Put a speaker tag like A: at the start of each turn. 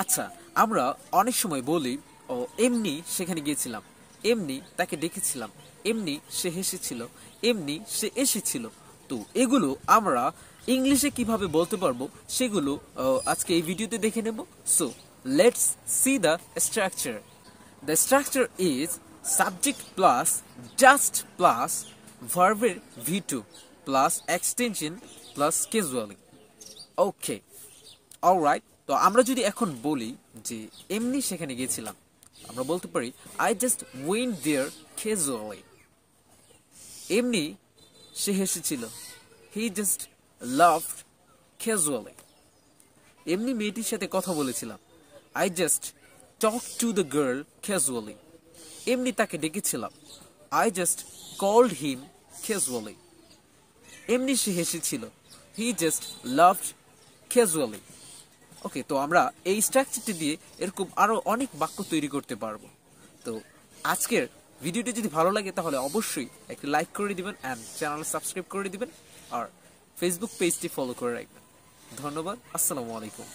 A: আচ্ছা, আমরা অনেক সময় বলি ও এমনি সেখানে গিয়েছিলাম, এমনি তাকে ডেকেছিলাম, এমনি সে হেসেছিল, এমনি সে এসেছিল। তো এগুলো আমরা ইংলিশে কিভাবে বলতে পারবো সেগুলো আজকে এই ভিডিওতে দেখে নেব। So let's see the structure. The structure is subject plus just plus verb V2 plus extension plus casually. Okay, alright. তো আমরা যদি এখন বলি যে এমনি সেখানে গিয়েছিলাম, আমরা বলতে পারি I just went there casually. এমনি সে হেসেছিল, he just laughed casually. এমনি মেয়েটির সাথে কথা বলেছিলাম, I just talked to the girl casually. এমনি তাকে ডেকেছিলাম, I just called him casually. এমনি সে হেসেছিল, he just laughed casually. ওকে, তো আমরা এই স্ট্রাকচারটি দিয়ে এরকম আরো অনেক বাক্য তৈরি করতে পারবো। তো আজকের ভিডিওটি যদি ভালো লাগে তাহলে অবশ্যই একটি লাইক করে দিবেন এন্ড চ্যানেল সাবস্ক্রাইব করে দিবেন আর ফেসবুক পেজটি ফলো করে রাখবেন। ধন্যবাদ, আসসালামু আলাইকুম।